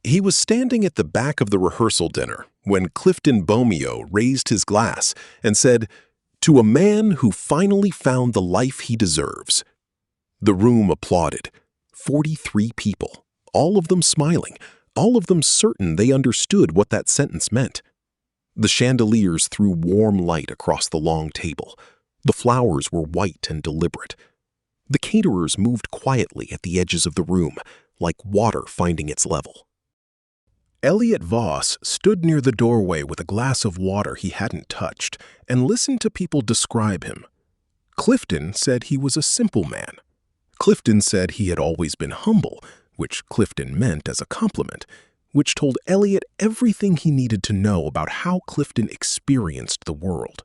He was standing at the back of the rehearsal dinner when Clifton Bomeo raised his glass and said, "To a man who finally found the life he deserves." The room applauded. 43 people, all of them smiling, all of them certain they understood what that sentence meant. The chandeliers threw warm light across the long table. The flowers were white and deliberate. The caterers moved quietly at the edges of the room, like water finding its level. Elliot Voss stood near the doorway with a glass of water he hadn't touched and listened to people describe him. Clifton said he was a simple man. Clifton said he had always been humble, which Clifton meant as a compliment, which told Elliot everything he needed to know about how Clifton experienced the world.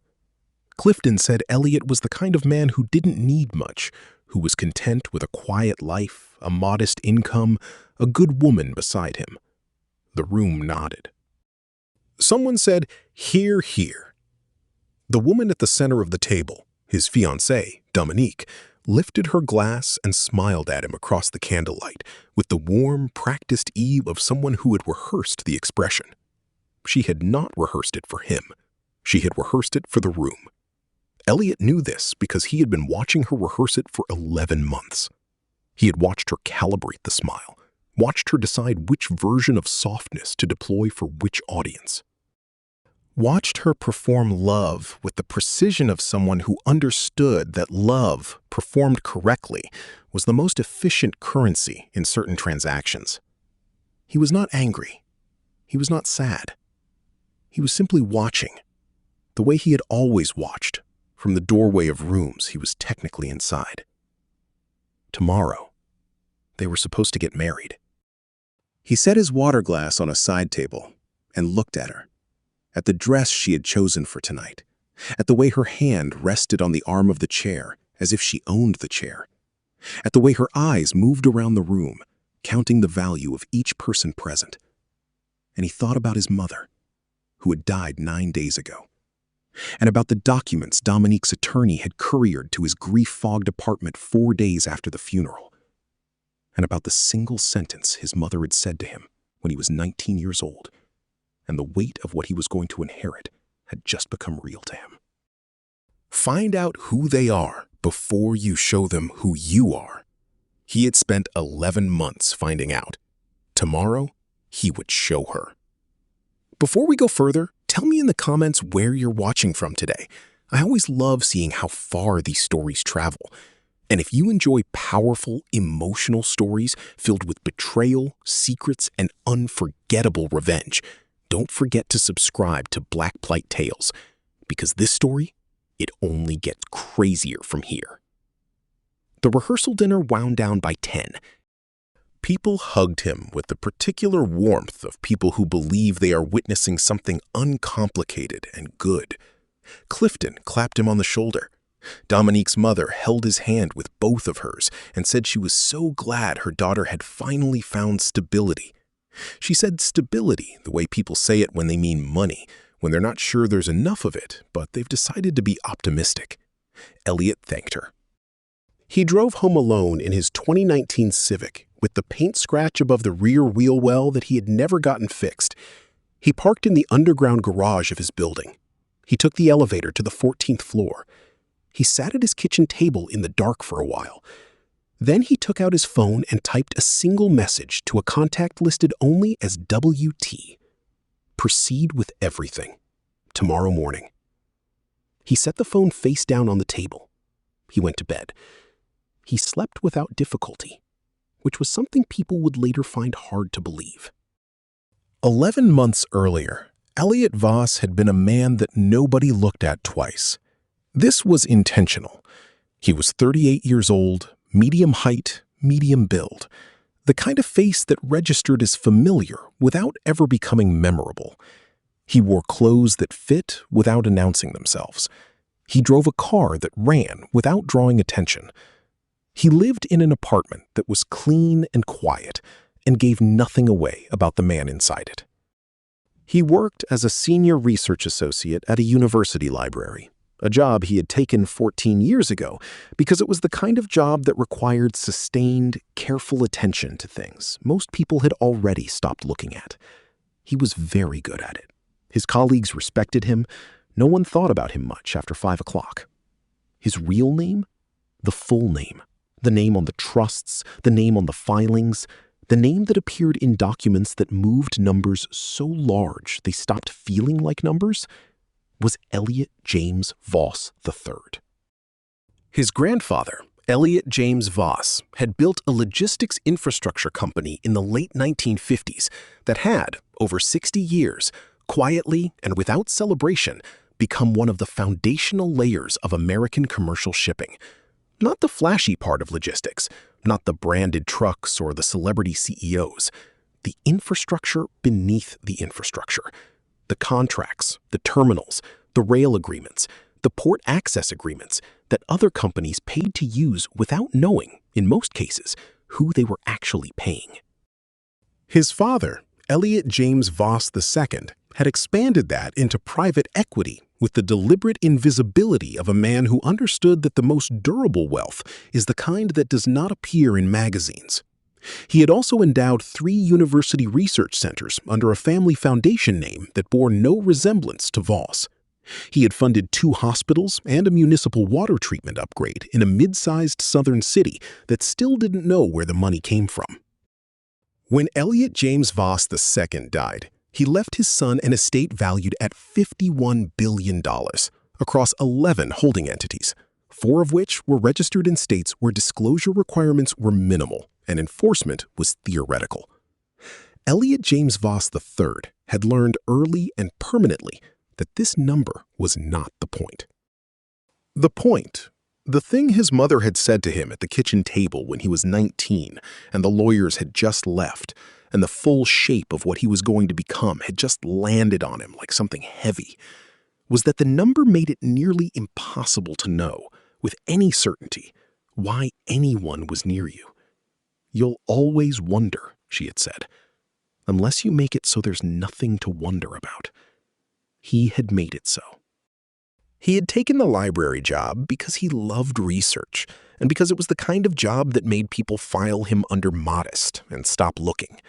Clifton said Elliot was the kind of man who didn't need much, who was content with a quiet life, a modest income, a good woman beside him. The room nodded. Someone said, "Hear, hear." The woman at the center of the table, his fiancée, Dominique, lifted her glass and smiled at him across the candlelight with the warm, practiced ease of someone who had rehearsed the expression. She had not rehearsed it for him. She had rehearsed it for the room. Elliot knew this because he had been watching her rehearse it for 11 months. He had watched her calibrate the smile, watched her decide which version of softness to deploy for which audience. Watched her perform love with the precision of someone who understood that love, performed correctly, was the most efficient currency in certain transactions. He was not angry. He was not sad. He was simply watching, the way he had always watched, from the doorway of rooms he was technically inside. Tomorrow, they were supposed to get married. He set his water glass on a side table and looked at her, at the dress she had chosen for tonight, at the way her hand rested on the arm of the chair as if she owned the chair, at the way her eyes moved around the room, counting the value of each person present. And he thought about his mother, who had died 9 days ago, and about the documents Dominique's attorney had couriered to his grief-fogged apartment 4 days after the funeral, and about the single sentence his mother had said to him when he was 19 years old, and the weight of what he was going to inherit had just become real to him. Find out who they are before you show them who you are. He had spent 11 months finding out. Tomorrow, he would show her. Before we go further, tell me in the comments where you're watching from today. I always love seeing how far these stories travel. And if you enjoy powerful, emotional stories filled with betrayal, secrets, and unforgettable revenge, don't forget to subscribe to Black Plight Tales, because this story, it only gets crazier from here. The rehearsal dinner wound down by 10. People hugged him with the particular warmth of people who believe they are witnessing something uncomplicated and good. Clifton clapped him on the shoulder. Dominique's mother held his hand with both of hers and said she was so glad her daughter had finally found stability. She said stability the way people say it when they mean money, when they're not sure there's enough of it, but they've decided to be optimistic. Elliot thanked her. He drove home alone in his 2019 Civic with the paint scratch above the rear wheel well that he had never gotten fixed. He parked in the underground garage of his building. He took the elevator to the 14th floor. He sat at his kitchen table in the dark for a while. Then he took out his phone and typed a single message to a contact listed only as WT. Proceed with everything. Tomorrow morning. He set the phone face down on the table. He went to bed. He slept without difficulty, which was something people would later find hard to believe. 11 months earlier, Elliot Voss had been a man that nobody looked at twice. This was intentional. He was 38 years old, medium height, medium build, the kind of face that registered as familiar without ever becoming memorable. He wore clothes that fit without announcing themselves. He drove a car that ran without drawing attention. He lived in an apartment that was clean and quiet and gave nothing away about the man inside it. He worked as a senior research associate at a university library, a job he had taken 14 years ago because it was the kind of job that required sustained, careful attention to things most people had already stopped looking at. He was very good at it. His colleagues respected him. No one thought about him much after 5 o'clock. His real name? The full name. The name on the trusts, the name on the filings, the name that appeared in documents that moved numbers so large they stopped feeling like numbers, was Elliot James Voss III. His grandfather, Elliot James Voss, had built a logistics infrastructure company in the late 1950s that had, over 60 years, quietly and without celebration, become one of the foundational layers of American commercial shipping. Not the flashy part of logistics, not the branded trucks or the celebrity CEOs, the infrastructure beneath the infrastructure. The contracts, the terminals, the rail agreements, the port access agreements that other companies paid to use without knowing, in most cases, who they were actually paying. His father, Elliot James Voss II, had expanded that into private equity with the deliberate invisibility of a man who understood that the most durable wealth is the kind that does not appear in magazines. He had also endowed 3 university research centers under a family foundation name that bore no resemblance to Voss. He had funded 2 hospitals and a municipal water treatment upgrade in a mid-sized southern city that still didn't know where the money came from. When Elliot James Voss II died, he left his son an estate valued at $51 billion across 11 holding entities, 4 of which were registered in states where disclosure requirements were minimal and enforcement was theoretical. Elliot James Voss III had learned early and permanently that this number was not the point. The point, the thing his mother had said to him at the kitchen table when he was 19 and the lawyers had just left, and the full shape of what he was going to become had just landed on him like something heavy, was that the number made it nearly impossible to know, with any certainty, why anyone was near you. "You'll always wonder," she had said, "unless you make it so there's nothing to wonder about." He had made it so. He had taken the library job because he loved research and because it was the kind of job that made people file him under modest and stop looking.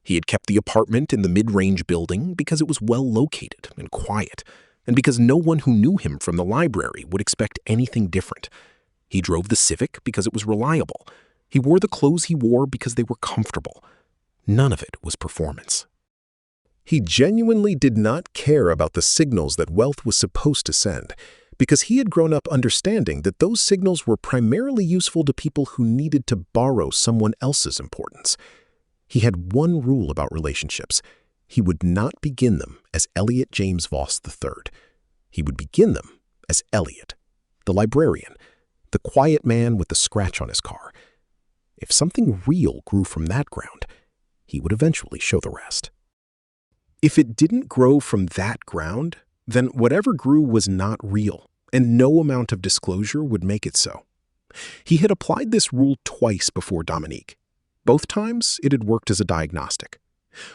He had kept the apartment in the mid-range building because it was well located and quiet, and because no one who knew him from the library would expect anything different. He drove the Civic because it was reliable. He wore the clothes he wore because they were comfortable. None of it was performance. He genuinely did not care about the signals that wealth was supposed to send, because he had grown up understanding that those signals were primarily useful to people who needed to borrow someone else's importance. He had one rule about relationships. He would not begin them as Elliot James Voss III. He would begin them as Elliot, the librarian, the quiet man with the scratch on his car. If something real grew from that ground, he would eventually show the rest. If it didn't grow from that ground, then whatever grew was not real, and no amount of disclosure would make it so. He had applied this rule twice before Dominique. Both times, it had worked as a diagnostic.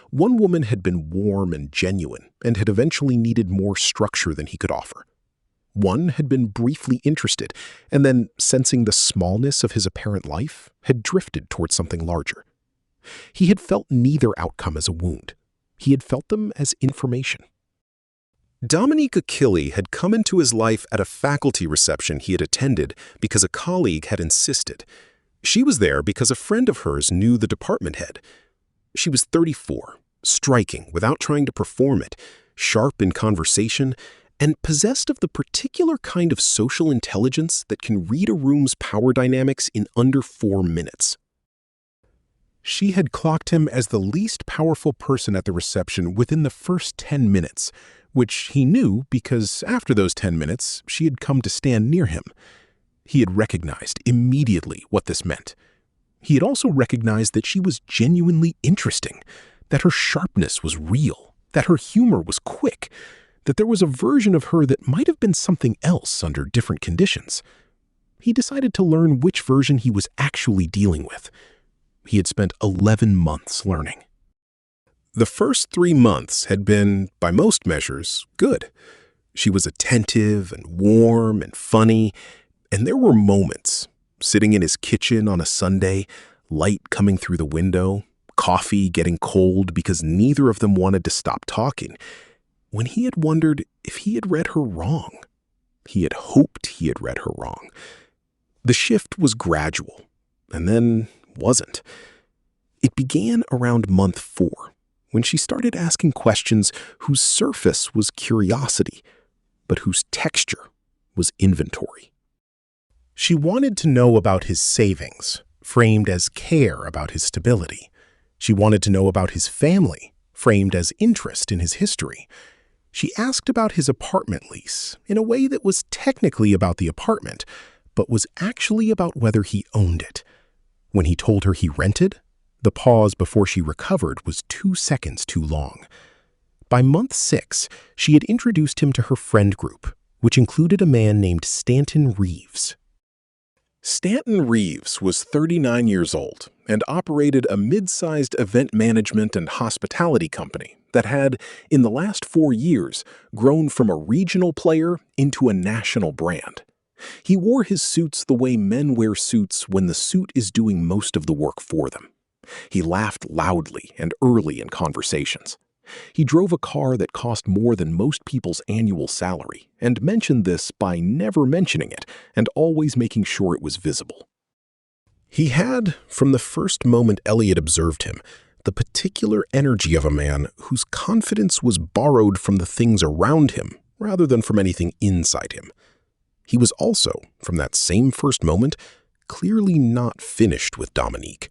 One woman had been warm and genuine and had eventually needed more structure than he could offer. One had been briefly interested and then, sensing the smallness of his apparent life, had drifted towards something larger. He had felt neither outcome as a wound. He had felt them as information. Dominique Achille had come into his life at a faculty reception he had attended because a colleague had insisted. She was there because a friend of hers knew the department head. She was 34, striking without trying to perform it, sharp in conversation, and possessed of the particular kind of social intelligence that can read a room's power dynamics in under 4 minutes. She had clocked him as the least powerful person at the reception within the first 10 minutes, which he knew because after those 10 minutes, she had come to stand near him. He had recognized immediately what this meant. He had also recognized that she was genuinely interesting, that her sharpness was real, that her humor was quick, that there was a version of her that might have been something else under different conditions. He decided to learn which version he was actually dealing with. He had spent 11 months learning. The first 3 months had been, by most measures, good. She was attentive and warm and funny, and there were moments, sitting in his kitchen on a Sunday, light coming through the window, coffee getting cold because neither of them wanted to stop talking, when he had wondered if he had read her wrong. He had hoped he had read her wrong. The shift was gradual, and then wasn't. It began around month 4, when she started asking questions whose surface was curiosity, but whose texture was inventory. She wanted to know about his savings, framed as care about his stability. She wanted to know about his family, framed as interest in his history. She asked about his apartment lease in a way that was technically about the apartment, but was actually about whether he owned it. When he told her he rented, the pause before she recovered was 2 seconds too long. By month 6, she had introduced him to her friend group, which included a man named Stanton Reeves. Stanton Reeves was 39 years old and operated a mid-sized event management and hospitality company that had, in the last 4 years, grown from a regional player into a national brand. He wore his suits the way men wear suits when the suit is doing most of the work for them. He laughed loudly and early in conversations. He drove a car that cost more than most people's annual salary and mentioned this by never mentioning it and always making sure it was visible. He had, from the first moment Elliot observed him, the particular energy of a man whose confidence was borrowed from the things around him rather than from anything inside him. He was also, from that same first moment, clearly not finished with Dominique.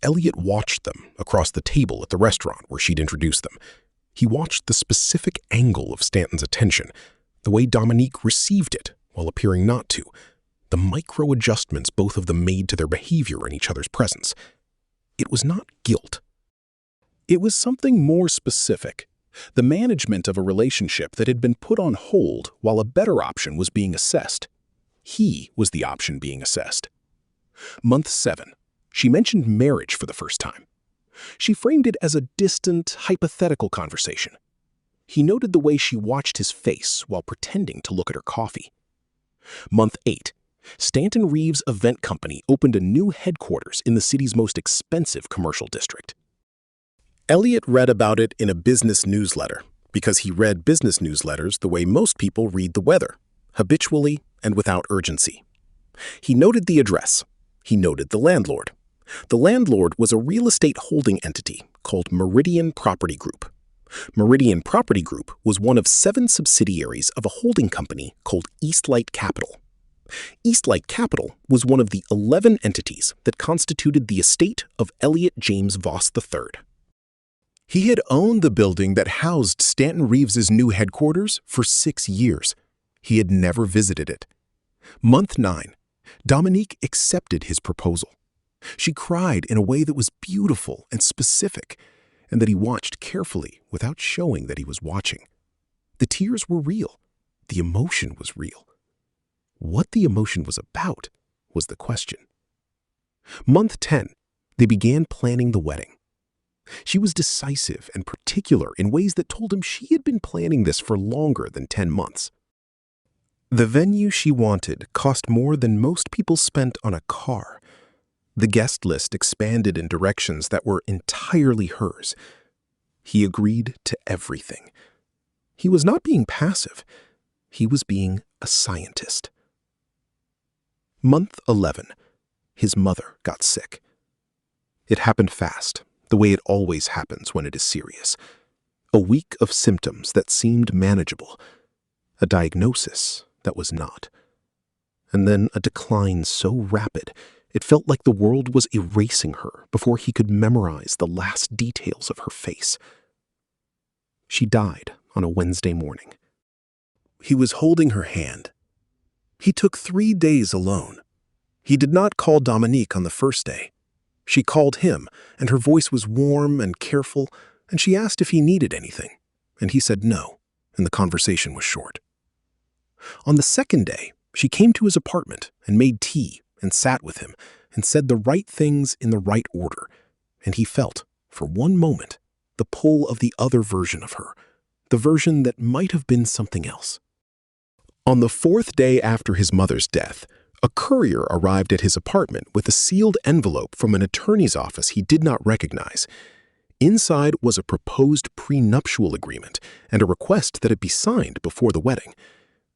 Elliot watched them across the table at the restaurant where she'd introduced them. He watched the specific angle of Stanton's attention, the way Dominique received it while appearing not to, the micro-adjustments both of them made to their behavior in each other's presence. It was not guilt. It was something more specific, the management of a relationship that had been put on hold while a better option was being assessed. He was the option being assessed. Month 7. She mentioned marriage for the first time. She framed it as a distant, hypothetical conversation. He noted the way she watched his face while pretending to look at her coffee. Month 8. Stanton Reeves' event company opened a new headquarters in the city's most expensive commercial district. Elliot read about it in a business newsletter because he read business newsletters the way most people read the weather, habitually and without urgency. He noted the address. He noted the landlord. The landlord was a real estate holding entity called Meridian Property Group. Meridian Property Group was one of 7 subsidiaries of a holding company called Eastlight Capital. Eastlight Capital was one of the 11 entities that constituted the estate of Elliot James Voss III. He had owned the building that housed Stanton Reeves' new headquarters for 6 years. He had never visited it. Month 9, Dominique accepted his proposal. She cried in a way that was beautiful and specific, and that he watched carefully without showing that he was watching. The tears were real. The emotion was real. What the emotion was about was the question. Month 10, they began planning the wedding. She was decisive and particular in ways that told him she had been planning this for longer than 10 months. The venue she wanted cost more than most people spent on a car. The guest list expanded in directions that were entirely hers. He agreed to everything. He was not being passive. He was being a scientist. Month 11, his mother got sick. It happened fast, the way it always happens when it is serious. A week of symptoms that seemed manageable. A diagnosis that was not. And then a decline so rapid, it felt like the world was erasing her before he could memorize the last details of her face. She died on a Wednesday morning. He was holding her hand. He took 3 days alone. He did not call Dominique on the first day. She called him, and her voice was warm and careful, and she asked if he needed anything, and he said no, and the conversation was short. On the second day, she came to his apartment and made tea and sat with him and said the right things in the right order, and he felt, for one moment, the pull of the other version of her, the version that might have been something else. On the fourth day after his mother's death, a courier arrived at his apartment with a sealed envelope from an attorney's office he did not recognize. Inside was a proposed prenuptial agreement and a request that it be signed before the wedding.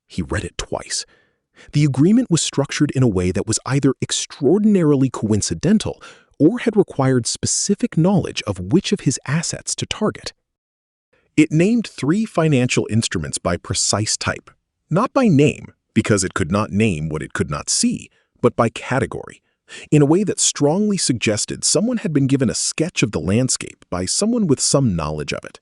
He read it twice. The agreement was structured in a way that was either extraordinarily coincidental or had required specific knowledge of which of his assets to target. It named 3 financial instruments by precise type, not by name, because it could not name what it could not see, but by category, in a way that strongly suggested someone had been given a sketch of the landscape by someone with some knowledge of it.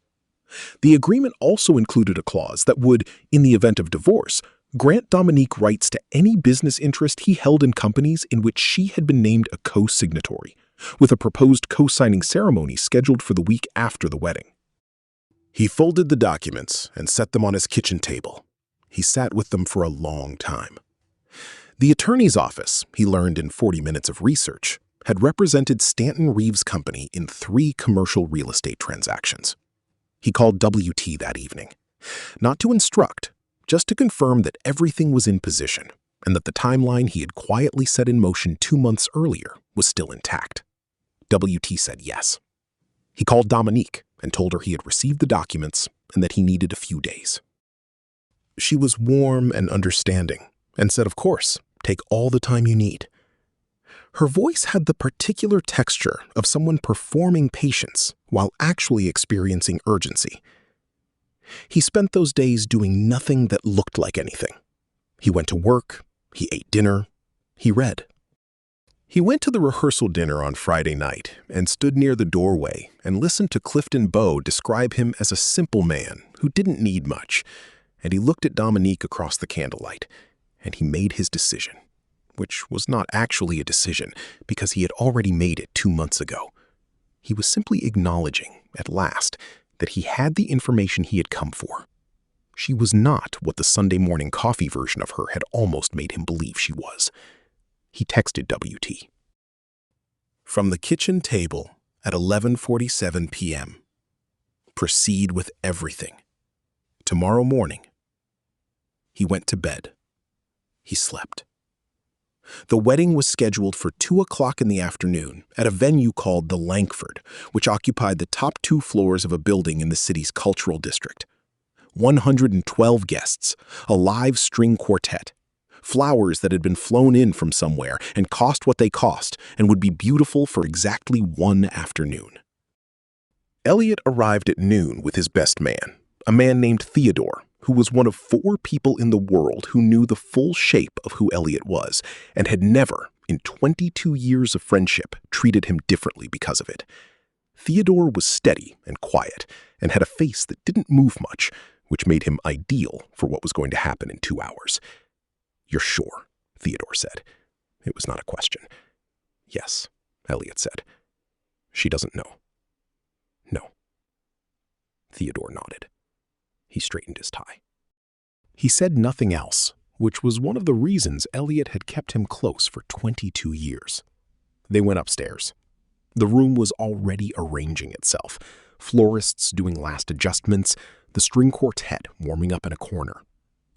The agreement also included a clause that would, in the event of divorce, grant Dominique rights to any business interest he held in companies in which she had been named a co-signatory, with a proposed co-signing ceremony scheduled for the week after the wedding. He folded the documents and set them on his kitchen table. He sat with them for a long time. The attorney's office, he learned in 40 minutes of research, had represented Stanton Reeves' company in 3 commercial real estate transactions. He called WT that evening, not to instruct, just to confirm that everything was in position and that the timeline he had quietly set in motion 2 months earlier was still intact. WT said yes. He called Dominique and told her he had received the documents and that he needed a few days. She was warm and understanding and said, "Of course, take all the time you need." Her voice had the particular texture of someone performing patience while actually experiencing urgency. He spent those days doing nothing that looked like anything. He went to work, he ate dinner, he read. He went to the rehearsal dinner on Friday night and stood near the doorway and listened to Clifton Bowe describe him as a simple man who didn't need much, and he looked at Dominique across the candlelight, and he made his decision, which was not actually a decision because he had already made it 2 months ago. He was simply acknowledging, at last, that he had the information he had come for. She was not what the Sunday morning coffee version of her had almost made him believe she was. He texted WT. From the kitchen table at 11:47 p.m. Proceed with everything. Tomorrow morning. He went to bed. He slept. The wedding was scheduled for 2 o'clock in the afternoon at a venue called the Langford, which occupied the top 2 floors of a building in the city's cultural district. 112 guests, a live string quartet, flowers that had been flown in from somewhere and cost what they cost and would be beautiful for exactly 1 afternoon. Elliot arrived at noon with his best man, a man named Theodore, who was one of 4 people in the world who knew the full shape of who Elliot was and had never, in 22 years of friendship, treated him differently because of it. Theodore was steady and quiet and had a face that didn't move much, which made him ideal for what was going to happen in 2 hours. "You're sure?" Theodore said. It was not a question. "Yes," Elliot said. "She doesn't know." "No." Theodore nodded. He straightened his tie. He said nothing else, which was one of the reasons Elliot had kept him close for 22 years. They went upstairs. The room was already arranging itself, florists doing last adjustments, the string quartet warming up in a corner,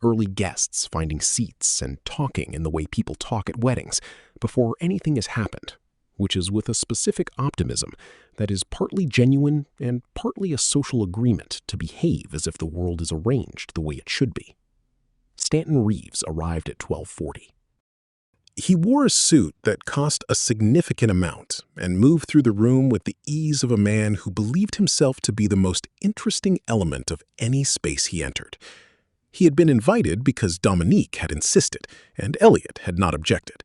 early guests finding seats and talking in the way people talk at weddings before anything has happened, which is with a specific optimism that is partly genuine and partly a social agreement to behave as if the world is arranged the way it should be. Stanton Reeves arrived at 12:40. He wore a suit that cost a significant amount and moved through the room with the ease of a man who believed himself to be the most interesting element of any space he entered. He had been invited because Dominique had insisted, and Elliot had not objected.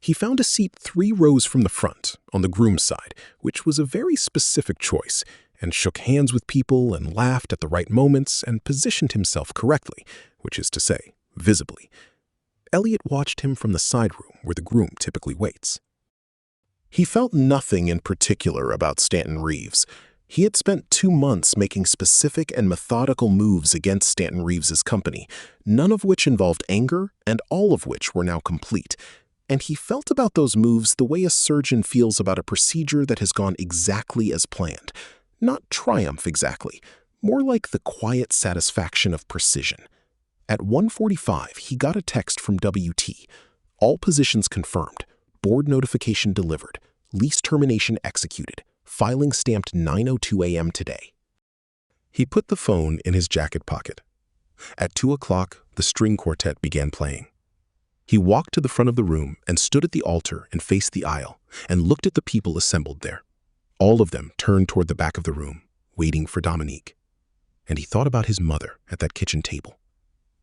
He found a seat 3 rows from the front, on the groom's side, which was a very specific choice, and shook hands with people and laughed at the right moments and positioned himself correctly, which is to say, visibly. Elliot watched him from the side room where the groom typically waits. He felt nothing in particular about Stanton Reeves. He had spent 2 months making specific and methodical moves against Stanton Reeves's company, none of which involved anger and all of which were now complete. And he felt about those moves the way a surgeon feels about a procedure that has gone exactly as planned. Not triumph exactly, more like the quiet satisfaction of precision. At 1:45, he got a text from WT. All positions confirmed. Board notification delivered. Lease termination executed. Filing stamped 9:02 a.m. today. He put the phone in his jacket pocket. At 2 o'clock, the string quartet began playing. He walked to the front of the room and stood at the altar and faced the aisle and looked at the people assembled there. All of them turned toward the back of the room, waiting for Dominique. And he thought about his mother at that kitchen table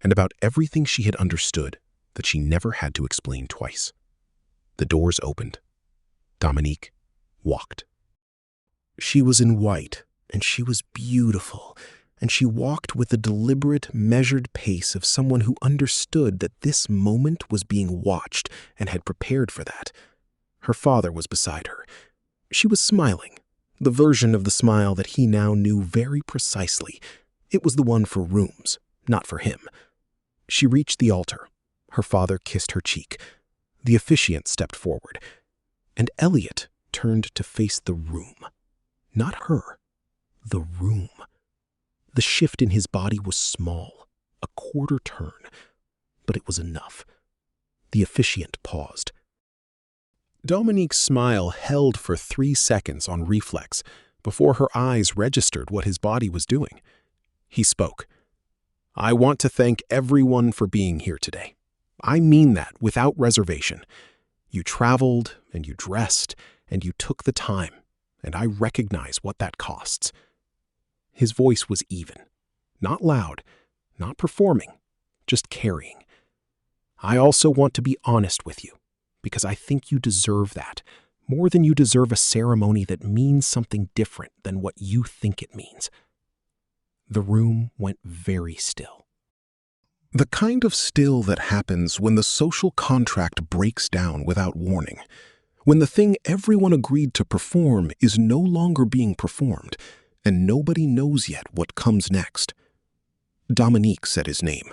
and about everything she had understood that she never had to explain twice. The doors opened. Dominique walked. She was in white, and she was beautiful, and she walked with the deliberate, measured pace of someone who understood that this moment was being watched and had prepared for that. Her father was beside her. She was smiling, the version of the smile that he now knew very precisely. It was the one for rooms, not for him. She reached the altar. Her father kissed her cheek. The officiant stepped forward, and Elliot turned to face the room. Not her, the room. The shift in his body was small, a quarter turn, but it was enough. The officiant paused. Dominique's smile held for 3 seconds on reflex before her eyes registered what his body was doing. He spoke. "I want to thank everyone for being here today. I mean that without reservation. You traveled and you dressed and you took the time, and I recognize what that costs." His voice was even, not loud, not performing, just carrying. "I also want to be honest with you, because I think you deserve that, more than you deserve a ceremony that means something different than what you think it means." The room went very still. The kind of still that happens when the social contract breaks down without warning, when the thing everyone agreed to perform is no longer being performed, and nobody knows yet what comes next. Dominique said his name.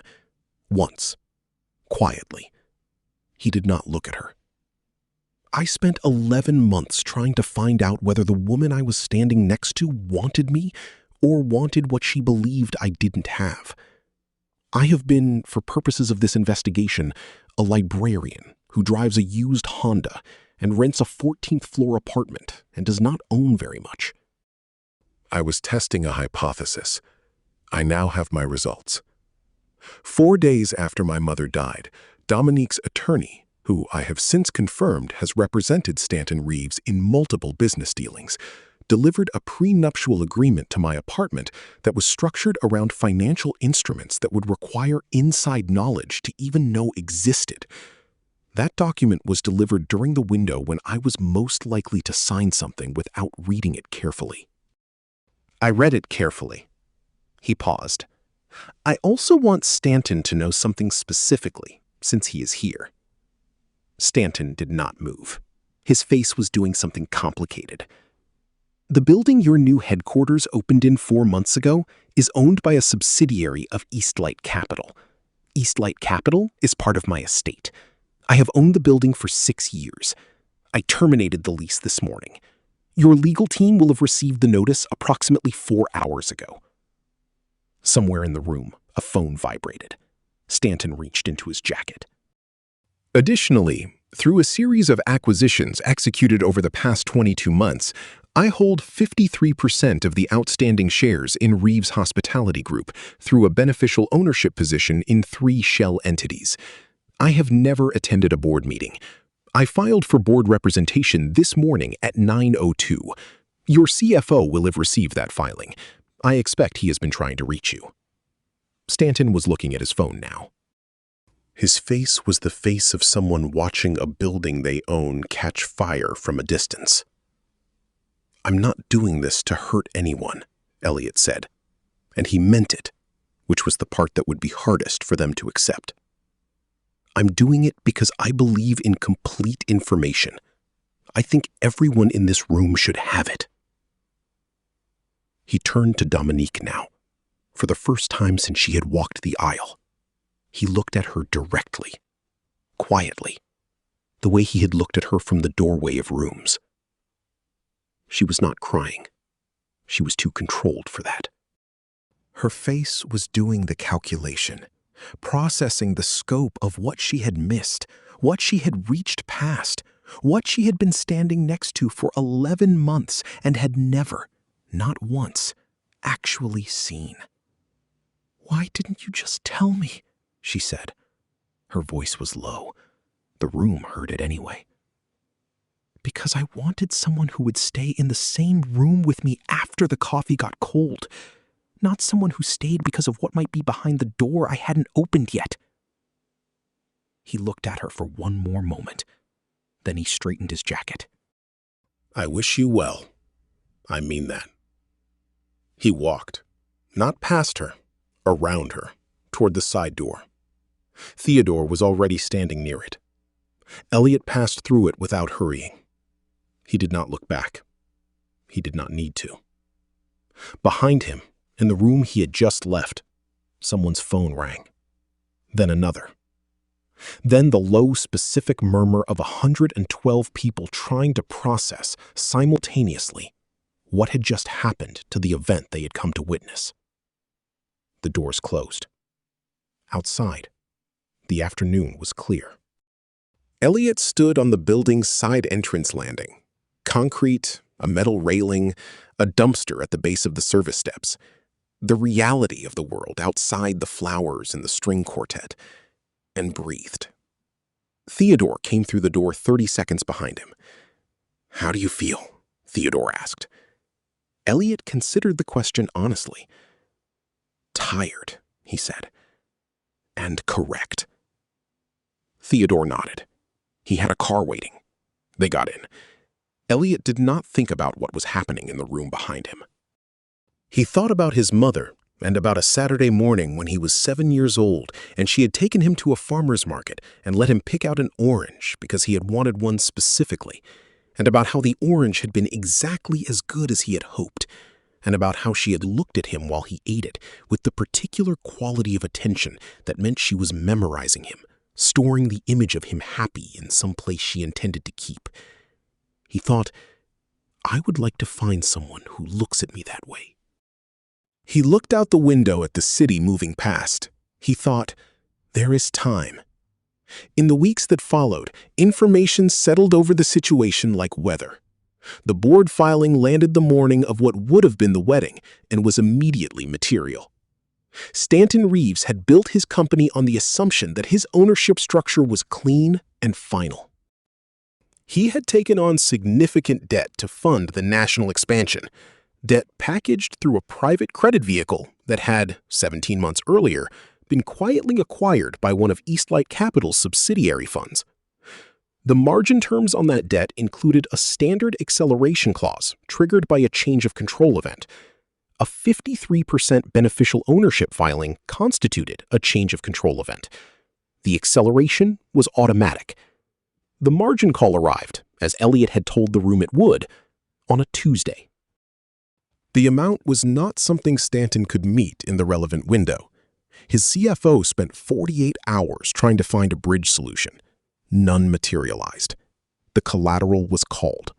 Once. Quietly. He did not look at her. I spent 11 months trying to find out whether the woman I was standing next to wanted me or wanted what she believed I didn't have. I have been, for purposes of this investigation, a librarian who drives a used Honda and rents a 14th floor apartment and does not own very much. I was testing a hypothesis. I now have my results. 4 days after my mother died, Dominique's attorney, who I have since confirmed has represented Stanton Reeves in multiple business dealings, delivered a prenuptial agreement to my apartment that was structured around financial instruments that would require inside knowledge to even know existed. That document was delivered during the window when I was most likely to sign something without reading it carefully. I read it carefully. He paused. I also want Stanton to know something specifically, since he is here. Stanton did not move. His face was doing something complicated. The building your new headquarters opened in 4 months ago is owned by a subsidiary of Eastlight Capital. Eastlight Capital is part of my estate. I have owned the building for 6 years. I terminated the lease this morning. Your legal team will have received the notice approximately 4 hours ago. Somewhere in the room, a phone vibrated. Stanton reached into his jacket. Additionally, through a series of acquisitions executed over the past 22 months, I hold 53% of the outstanding shares in Reeves Hospitality Group through a beneficial ownership position in 3 shell entities. I have never attended a board meeting. I filed for board representation this morning at 9:02. Your CFO will have received that filing. I expect he has been trying to reach you. Stanton was looking at his phone now. His face was the face of someone watching a building they own catch fire from a distance. I'm not doing this to hurt anyone, Elliot said, and he meant it, which was the part that would be hardest for them to accept. I'm doing it because I believe in complete information. I think everyone in this room should have it. He turned to Dominique now, for the first time since she had walked the aisle. He looked at her directly, quietly, the way he had looked at her from the doorway of rooms. She was not crying. She was too controlled for that. Her face was doing the calculation, processing the scope of what she had missed, what she had reached past, what she had been standing next to for 11 months and had never, not once, actually seen. "Why didn't you just tell me?" she said. Her voice was low. The room heard it anyway. "Because I wanted someone who would stay in the same room with me after the coffee got cold, not someone who stayed because of what might be behind the door I hadn't opened yet." He looked at her for one more moment. Then he straightened his jacket. "I wish you well. I mean that." He walked, not past her, around her, toward the side door. Theodore was already standing near it. Elliot passed through it without hurrying. He did not look back. He did not need to. Behind him, in the room he had just left, someone's phone rang. Then another. Then the low, specific murmur of 112 people trying to process, simultaneously, what had just happened to the event they had come to witness. The doors closed. Outside, the afternoon was clear. Elliot stood on the building's side entrance landing. Concrete, a metal railing, a dumpster at the base of the service steps. The reality of the world outside the flowers and the string quartet. And breathed. Theodore came through the door 30 seconds behind him. "How do you feel?" Theodore asked. Elliot considered the question honestly. "Tired," he said. "And correct." Theodore nodded. He had a car waiting. They got in. Elliot did not think about what was happening in the room behind him. He thought about his mother and about a Saturday morning when he was 7 years old and she had taken him to a farmer's market and let him pick out an orange because he had wanted one specifically, and about how the orange had been exactly as good as he had hoped, and about how she had looked at him while he ate it with the particular quality of attention that meant she was memorizing him, storing the image of him happy in some place she intended to keep. He thought, "I would like to find someone who looks at me that way." He looked out the window at the city moving past. He thought, there is time. In the weeks that followed, information settled over the situation like weather. The board filing landed the morning of what would have been the wedding and was immediately material. Stanton Reeves had built his company on the assumption that his ownership structure was clean and final. He had taken on significant debt to fund the national expansion, debt packaged through a private credit vehicle that had, 17 months earlier, been quietly acquired by one of Eastlight Capital's subsidiary funds. The margin terms on that debt included a standard acceleration clause triggered by a change of control event. A 53% beneficial ownership filing constituted a change of control event. The acceleration was automatic. The margin call arrived, as Elliot had told the room it would, on a Tuesday. The amount was not something Stanton could meet in the relevant window. His CFO spent 48 hours trying to find a bridge solution. None materialized. The collateral was called.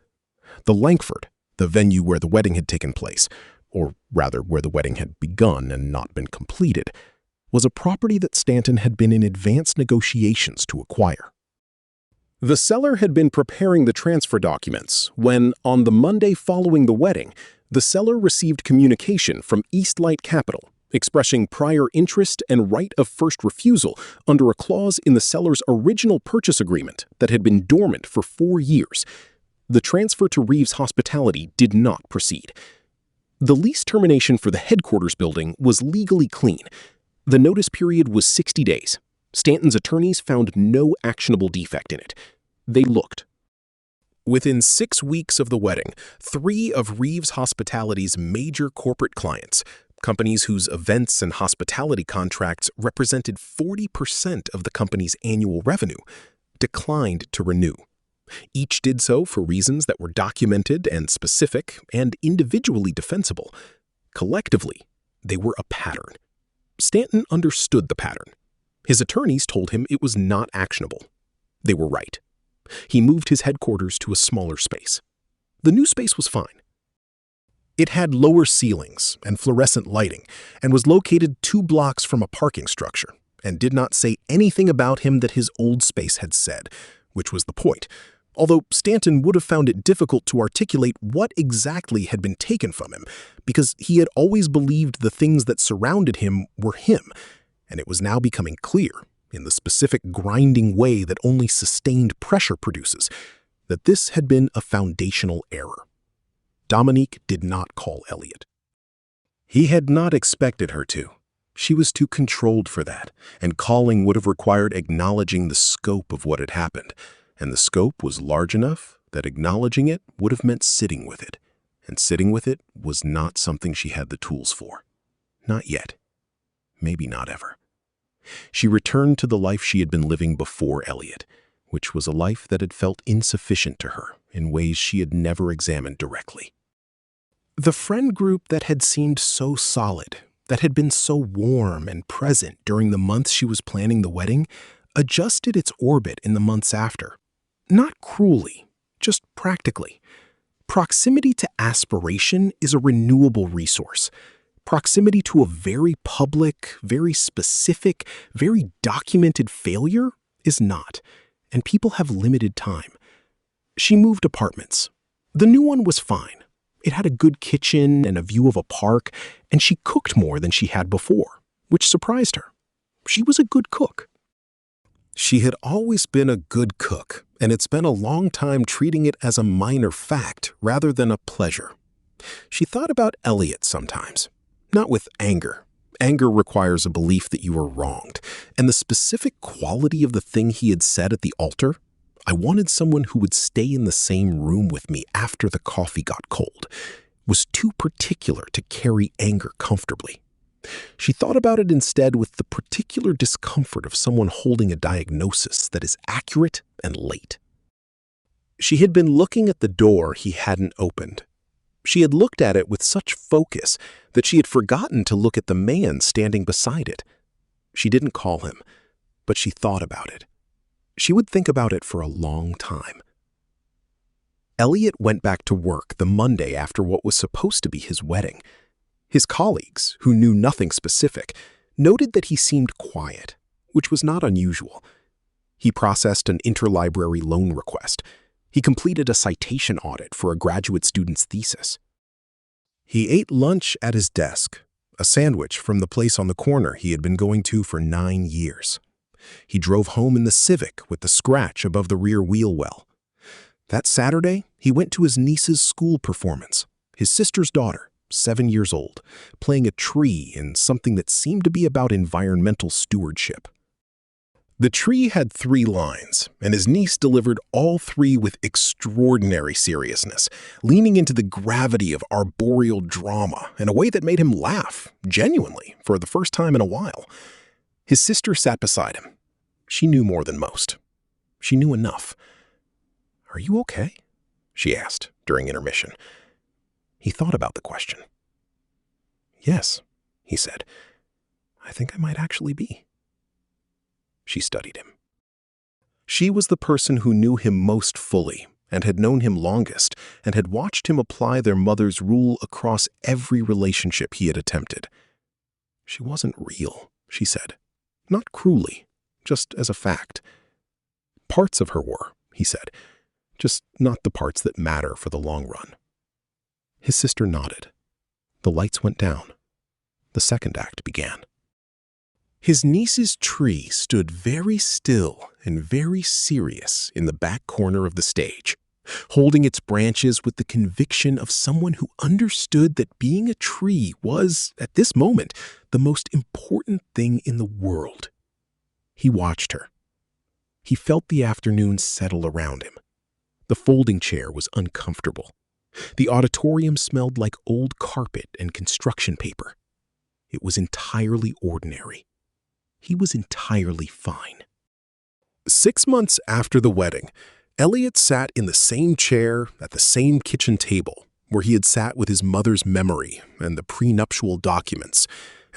The Langford, the venue where the wedding had taken place, or rather where the wedding had begun and not been completed, was a property that Stanton had been in advanced negotiations to acquire. The seller had been preparing the transfer documents when, on the Monday following the wedding, the seller received communication from Eastlight Capital expressing prior interest and right of first refusal under a clause in the seller's original purchase agreement that had been dormant for 4 years. The transfer to Reeves Hospitality did not proceed. The lease termination for the headquarters building was legally clean. The notice period was 60 days. Stanton's attorneys found no actionable defect in it. They looked. Within 6 weeks of the wedding, 3 of Reeves Hospitality's major corporate clients, companies whose events and hospitality contracts represented 40% of the company's annual revenue, declined to renew. Each did so for reasons that were documented and specific and individually defensible. Collectively, they were a pattern. Stanton understood the pattern. His attorneys told him it was not actionable. They were right. He moved his headquarters to a smaller space. The new space was fine. It had lower ceilings and fluorescent lighting and was located 2 blocks from a parking structure and did not say anything about him that his old space had said, which was the point, although Stanton would have found it difficult to articulate what exactly had been taken from him because he had always believed the things that surrounded him were him, and it was now becoming clear, in the specific grinding way that only sustained pressure produces, that this had been a foundational error. Dominique did not call Elliot. He had not expected her to. She was too controlled for that, and calling would have required acknowledging the scope of what had happened, and the scope was large enough that acknowledging it would have meant sitting with it, and sitting with it was not something she had the tools for. Not yet. Maybe not ever. She returned to the life she had been living before Elliot, which was a life that had felt insufficient to her in ways she had never examined directly. The friend group that had seemed so solid, that had been so warm and present during the months she was planning the wedding, adjusted its orbit in the months after. Not cruelly, just practically. Proximity to aspiration is a renewable resource. Proximity to a very public, very specific, very documented failure is not, and people have limited time. She moved apartments. The new one was fine. It had a good kitchen and a view of a park, and she cooked more than she had before, which surprised her. She was a good cook. She had always been a good cook, and had spent a long time treating it as a minor fact rather than a pleasure. She thought about Elliot sometimes, not with anger. Anger requires a belief that you were wronged, and the specific quality of the thing he had said at the altar, "I wanted someone who would stay in the same room with me after the coffee got cold," was too particular to carry anger comfortably. She thought about it instead with the particular discomfort of someone holding a diagnosis that is accurate and late. She had been looking at the door he hadn't opened. She had looked at it with such focus that she had forgotten to look at the man standing beside it. She didn't call him, but she thought about it. She would think about it for a long time. Elliot went back to work the Monday after what was supposed to be his wedding. His colleagues, who knew nothing specific, noted that he seemed quiet, which was not unusual. He processed an interlibrary loan request. He completed a citation audit for a graduate student's thesis. He ate lunch at his desk, a sandwich from the place on the corner he had been going to for 9 years. He drove home in the Civic with the scratch above the rear wheel well. That Saturday, he went to his niece's school performance, his sister's daughter, 7 years old, playing a tree in something that seemed to be about environmental stewardship. The tree had 3 lines, and his niece delivered all 3 with extraordinary seriousness, leaning into the gravity of arboreal drama in a way that made him laugh, genuinely, for the first time in a while. His sister sat beside him. She knew more than most. She knew enough. "Are you okay?" she asked during intermission. He thought about the question. "Yes," he said. "I think I might actually be." She studied him. She was the person who knew him most fully and had known him longest and had watched him apply their mother's rule across every relationship he had attempted. She wasn't real, she said. Not cruelly, just as a fact. Parts of her were, he said, just not the parts that matter for the long run. His sister nodded. The lights went down. The second act began. His niece's tree stood very still and very serious in the back corner of the stage, holding its branches with the conviction of someone who understood that being a tree was, at this moment, the most important thing in the world. He watched her. He felt the afternoon settle around him. The folding chair was uncomfortable. The auditorium smelled like old carpet and construction paper. It was entirely ordinary. He was entirely fine. 6 months after the wedding, Elliot sat in the same chair at the same kitchen table where he had sat with his mother's memory and the prenuptial documents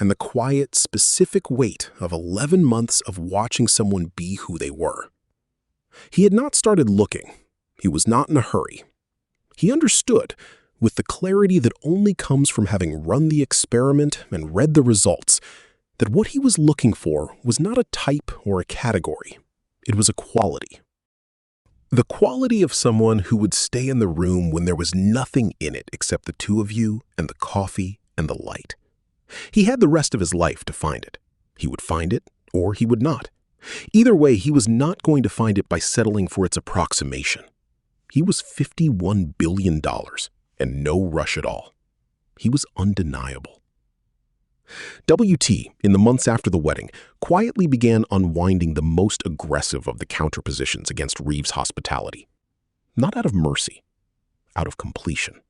and the quiet, specific weight of 11 months of watching someone be who they were. He had not started looking. He was not in a hurry. He understood, with the clarity that only comes from having run the experiment and read the results, that what he was looking for was not a type or a category. It was a quality. The quality of someone who would stay in the room when there was nothing in it except the two of you and the coffee and the light. He had the rest of his life to find it. He would find it, or he would not. Either way, he was not going to find it by settling for its approximation. He was $51 billion, and no rush at all. He was undeniable. WT, in the months after the wedding, quietly began unwinding the most aggressive of the counterpositions against Reeves' hospitality. Not out of mercy, out of completion.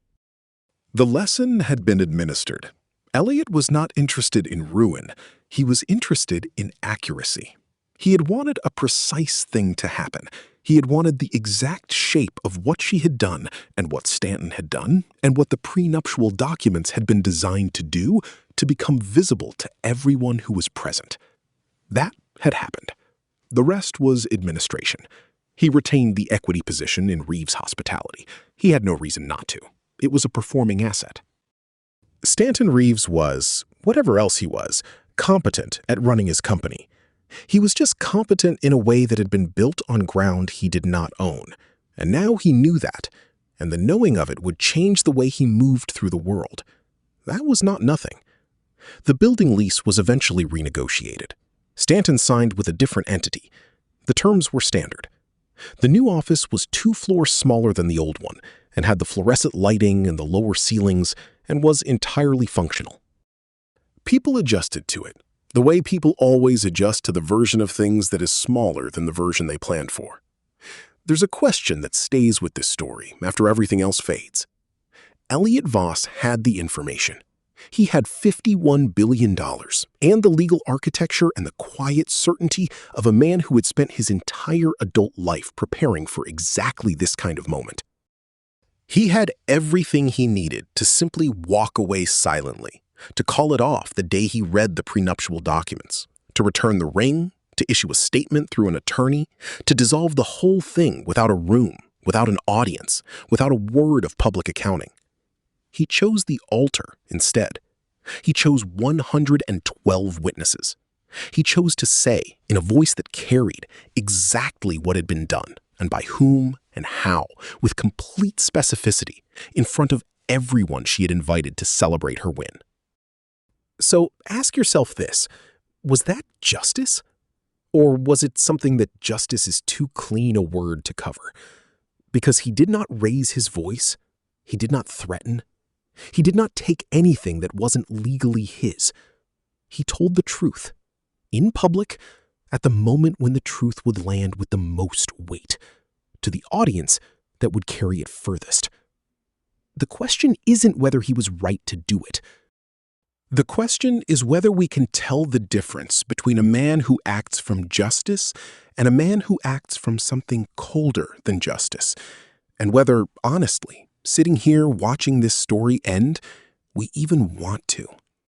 The lesson had been administered. Elliot was not interested in ruin. He was interested in accuracy. He had wanted a precise thing to happen. He had wanted the exact shape of what she had done and what Stanton had done and what the prenuptial documents had been designed to do to become visible to everyone who was present. That had happened. The rest was administration. He retained the equity position in Reeves' hospitality. He had no reason not to. It was a performing asset. Stanton Reeves was, whatever else he was, competent at running his company. He was just competent in a way that had been built on ground he did not own, and now he knew that, and the knowing of it would change the way he moved through the world. That was not nothing. The building lease was eventually renegotiated. Stanton signed with a different entity. The terms were standard. The new office was 2 floors smaller than the old one, and had the fluorescent lighting and the lower ceilings, and was entirely functional. People adjusted to it, the way people always adjust to the version of things that is smaller than the version they planned for. There's a question that stays with this story after everything else fades. Elliot Voss had the information. He had $51 billion and the legal architecture and the quiet certainty of a man who had spent his entire adult life preparing for exactly this kind of moment. He had everything he needed to simply walk away silently, to call it off the day he read the prenuptial documents, to return the ring, to issue a statement through an attorney, to dissolve the whole thing without a room, without an audience, without a word of public accounting. He chose the altar instead. He chose 112 witnesses. He chose to say, in a voice that carried, exactly what had been done, and by whom and how, with complete specificity, in front of everyone she had invited to celebrate her win. So ask yourself this, was that justice? Or was it something that justice is too clean a word to cover? Because he did not raise his voice, he did not threaten, he did not take anything that wasn't legally his. He told the truth, in public, at the moment when the truth would land with the most weight, to the audience that would carry it furthest. The question isn't whether he was right to do it. The question is whether we can tell the difference between a man who acts from justice and a man who acts from something colder than justice, and whether, honestly, sitting here watching this story end, we even want to.